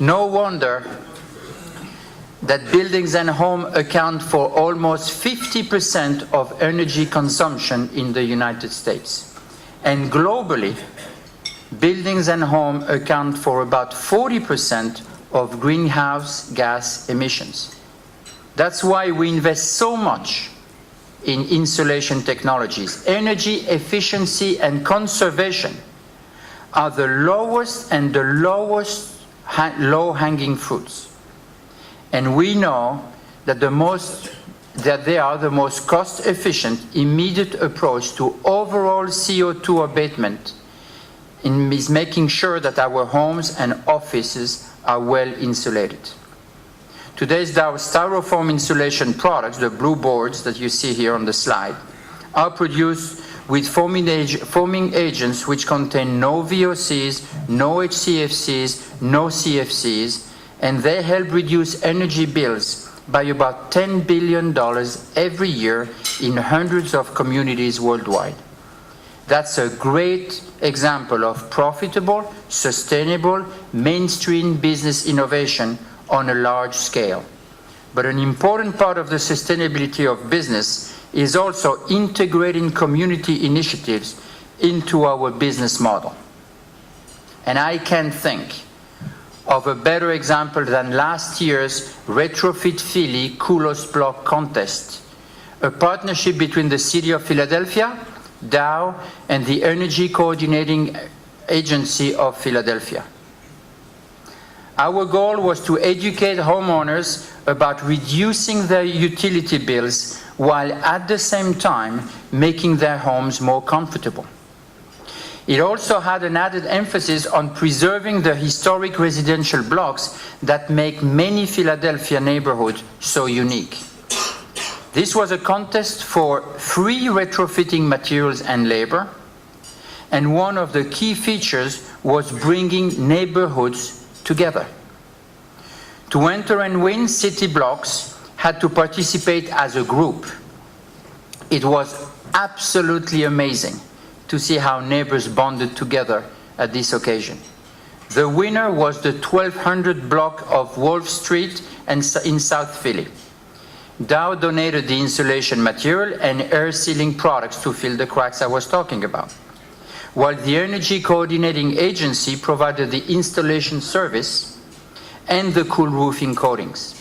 No wonder that buildings and homes account for almost 50% of energy consumption in the United States. And globally, buildings and homes account for about 40% of greenhouse gas emissions. That's why we invest so much in insulation technologies. Energy efficiency and conservation are the lowest low-hanging fruits. And we know that they are the most cost-efficient, immediate approach to overall CO2 abatement is making sure that our homes and offices are well insulated. Today's Dow styrofoam insulation products, the blue boards that you see here on the slide, are produced with foaming agents which contain no VOCs, no HCFCs, no CFCs, and they help reduce energy bills by about $10 billion every year in hundreds of communities worldwide. That's a great example of profitable, sustainable, mainstream business innovation on a large scale. But an important part of the sustainability of business is also integrating community initiatives into our business model. And I can't think of a better example than last year's Retrofit Philly Kulos Block Contest, a partnership between the City of Philadelphia, Dow, and the Energy Coordinating Agency of Philadelphia. Our goal was to educate homeowners about reducing their utility bills while at the same time making their homes more comfortable. It also had an added emphasis on preserving the historic residential blocks that make many Philadelphia neighborhoods so unique. This was a contest for free retrofitting materials and labor, and one of the key features was bringing neighborhoods together. To enter and win, city blocks had to participate as a group. It was absolutely amazing to see how neighbors bonded together at this occasion. The winner was the 1200 block of Wolf Street in South Philly. Dow donated the insulation material and air sealing products to fill the cracks I was talking about, while the Energy Coordinating Agency provided the installation service and the cool roofing coatings.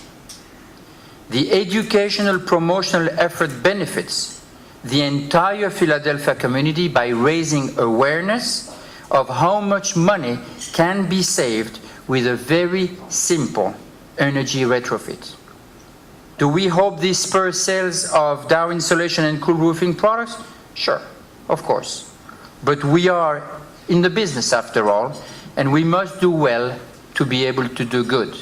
The educational promotional effort benefits the entire Philadelphia community by raising awareness of how much money can be saved with a very simple energy retrofit. Do we hope this spurs sales of Dow insulation and cool roofing products? Sure, of course. But we are in the business after all, and we must do well to be able to do good.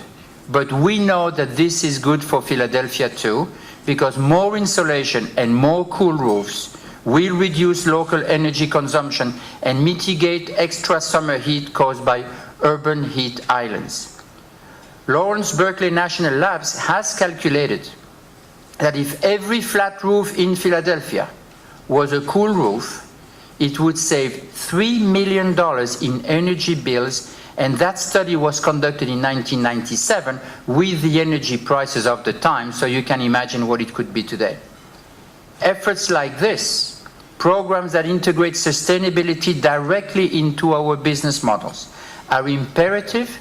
But we know that this is good for Philadelphia too, because more insulation and more cool roofs will reduce local energy consumption and mitigate extra summer heat caused by urban heat islands. Lawrence Berkeley National Labs has calculated that if every flat roof in Philadelphia was a cool roof, it would save $3 million in energy bills, and that study was conducted in 1997 with the energy prices of the time, so you can imagine what it could be today. Efforts like this, programs that integrate sustainability directly into our business models, are imperative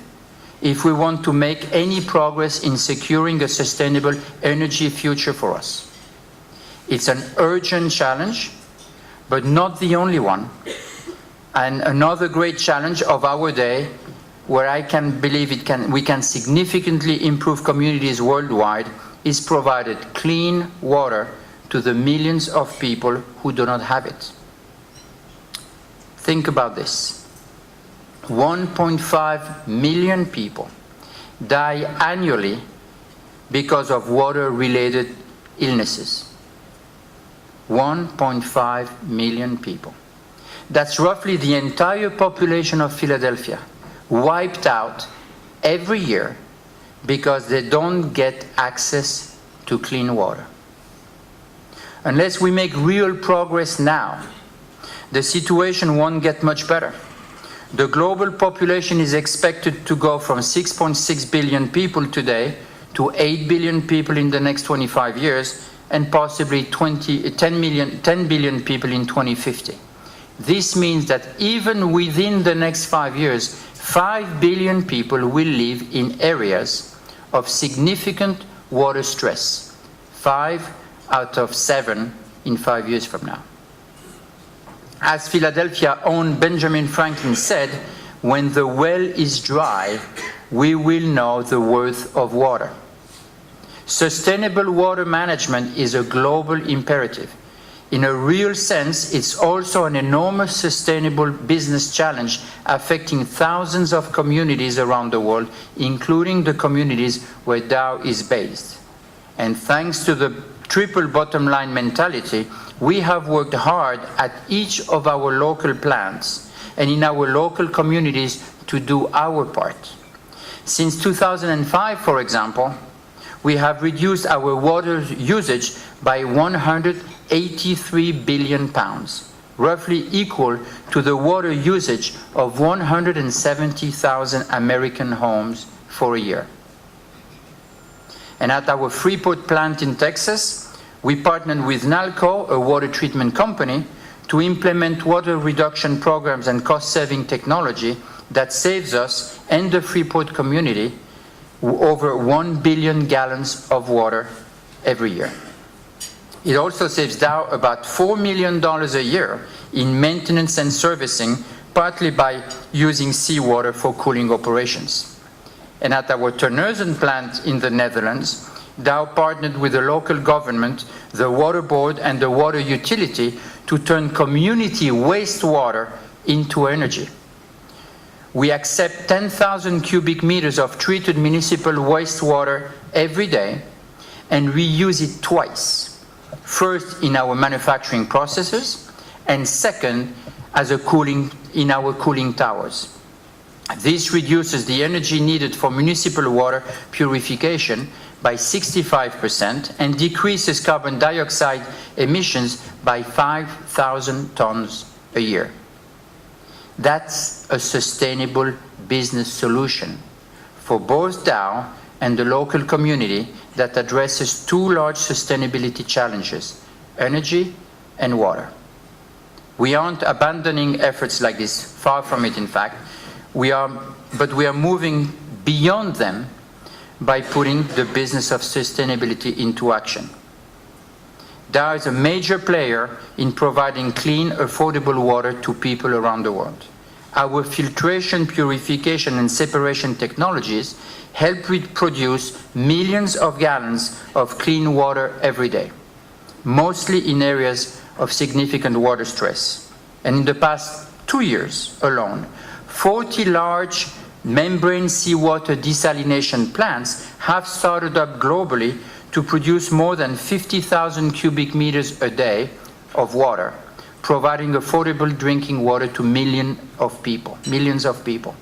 if we want to make any progress in securing a sustainable energy future for us. It's an urgent challenge, but not the only one. And another great challenge of our day, where I can believe we can significantly improve communities worldwide, is provided clean water to the millions of people who do not have it. Think about this. 1.5 million people die annually because of water-related illnesses. 1.5 million people. That's roughly the entire population of Philadelphia, wiped out every year because they don't get access to clean water. Unless we make real progress now, the situation won't get much better. The global population is expected to go from 6.6 billion people today to 8 billion people in the next 25 years, and possibly 10 billion people in 2050. This means that even within the next 5 years, 5 billion people will live in areas of significant water stress. 5 out of 7 in 5 years from now. As Philadelphia own Benjamin Franklin said, when the well is dry, we will know the worth of water. Sustainable water management is a global imperative. In a real sense, it's also an enormous sustainable business challenge affecting thousands of communities around the world, including the communities where Dow is based. And thanks to the triple bottom line mentality, we have worked hard at each of our local plants and in our local communities to do our part. Since 2005, for example, we have reduced our water usage by 183 billion pounds, roughly equal to the water usage of 170,000 American homes for a year. And at our Freeport plant in Texas, we partnered with NALCO, a water treatment company, to implement water reduction programs and cost-saving technology that saves us and the Freeport community over 1 billion gallons of water every year. It also saves Dow about $4 million a year in maintenance and servicing, partly by using seawater for cooling operations. And at our Terneuzen plant in the Netherlands, Dow partnered with the local government, the water board, and the water utility to turn community wastewater into energy. We accept 10,000 cubic meters of treated municipal wastewater every day and reuse it twice. First in our manufacturing processes, and second as a cooling in our cooling towers. This reduces the energy needed for municipal water purification by 65% and decreases carbon dioxide emissions by 5,000 tons a year. That's a sustainable business solution for both Dow and the local community that addresses two large sustainability challenges: energy and water. We aren't abandoning efforts like this, far from it in fact. But we are moving beyond them by putting the business of sustainability into action. Dow is a major player in providing clean, affordable water to people around the world. Our filtration, purification, and separation technologies help produce millions of gallons of clean water every day, mostly in areas of significant water stress. And in the past 2 years alone, 40 large membrane seawater desalination plants have started up globally to produce more than 50,000 cubic meters a day of water, providing affordable drinking water to millions of people.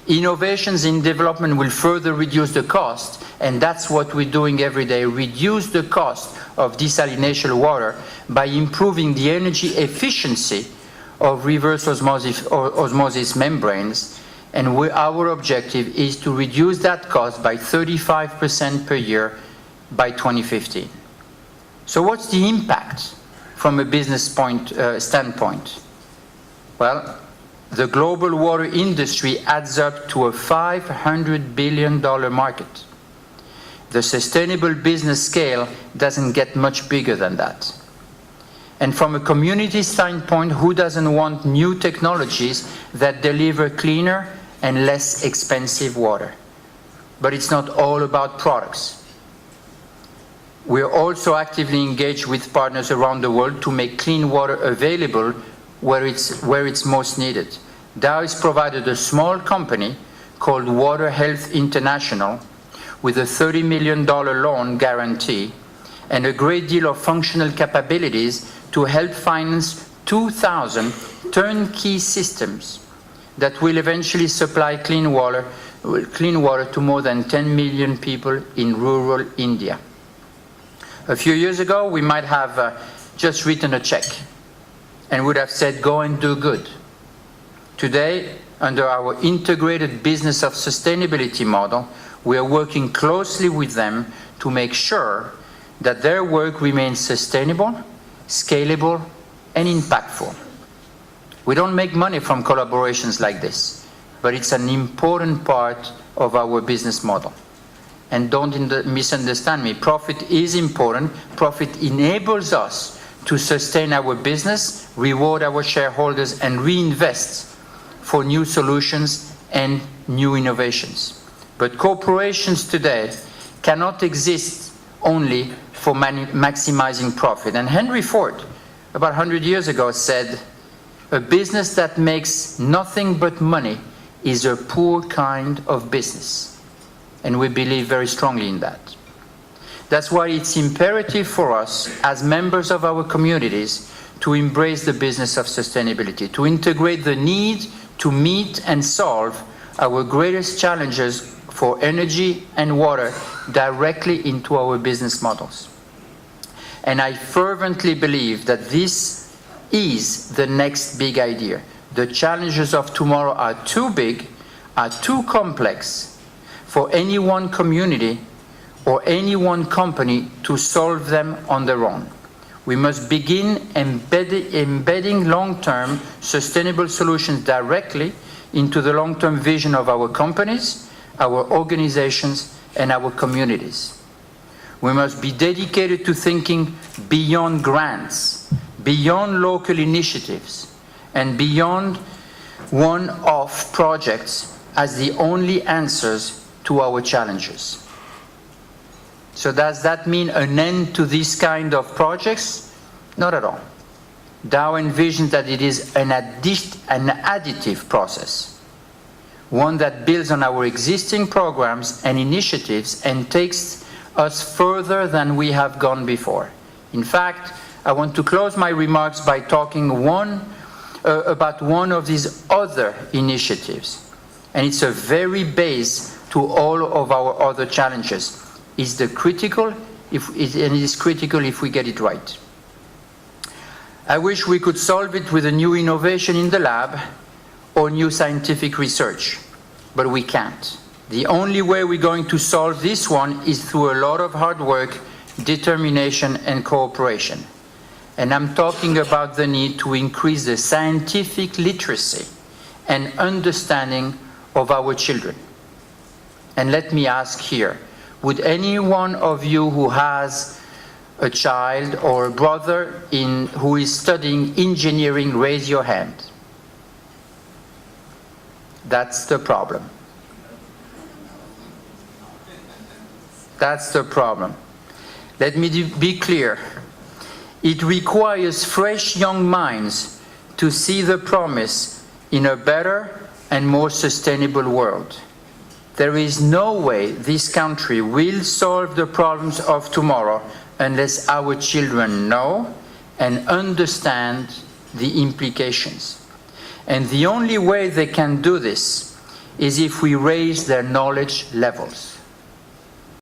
Innovations in development will further reduce the cost, and that's what we're doing every day: reduce the cost of desalination water by improving the energy efficiency of reverse osmosis membranes. And our objective is to reduce that cost by 35% per year by 2015. So what's the impact from a business standpoint? Well, the global water industry adds up to a $500 billion market. The sustainable business scale doesn't get much bigger than that. And from a community standpoint, who doesn't want new technologies that deliver cleaner and less expensive water? But it's not all about products. We are also actively engaged with partners around the world to make clean water available where it's most needed. Dow has provided a small company called Water Health International with a $30 million loan guarantee and a great deal of functional capabilities to help finance 2,000 turnkey systems that will eventually supply clean water to more than 10 million people in rural India. A few years ago, we might have just written a check and would have said, go and do good. Today, under our integrated business of sustainability model, we are working closely with them to make sure that their work remains sustainable, scalable, and impactful. We don't make money from collaborations like this, but it's an important part of our business model. And don't misunderstand me, profit is important. Profit enables us to sustain our business, reward our shareholders, and reinvest for new solutions and new innovations. But corporations today cannot exist only for maximizing profit. And Henry Ford, about 100 years ago, said, "A business that makes nothing but money is a poor kind of business." And we believe very strongly in that. That's why it's imperative for us as members of our communities to embrace the business of sustainability, to integrate the need to meet and solve our greatest challenges for energy and water directly into our business models. And I fervently believe that this is the next big idea. The challenges of tomorrow are too big, are too complex for any one community or any one company to solve them on their own. We must begin embedding long-term sustainable solutions directly into the long-term vision of our companies, our organizations, and our communities. We must be dedicated to thinking beyond grants, beyond local initiatives, and beyond one-off projects as the only answers to our challenges. So does that mean an end to this kind of projects? Not at all. Dow envisions that it is an additive process, one that builds on our existing programs and initiatives and takes us further than we have gone before. In fact, I want to close my remarks by talking about one of these other initiatives, and it's a very base to all of our other challenges. It is critical if we get it right. I wish we could solve it with a new innovation in the lab or new scientific research, but we can't. The only way we're going to solve this one is through a lot of hard work, determination, and cooperation. And I'm talking about the need to increase the scientific literacy and understanding of our children. And let me ask here, would any one of you who has a child or a brother who is studying engineering raise your hand? That's the problem. That's the problem. Let me be clear. It requires fresh young minds to see the promise in a better and more sustainable world. There is no way this country will solve the problems of tomorrow unless our children know and understand the implications. And the only way they can do this is if we raise their knowledge levels.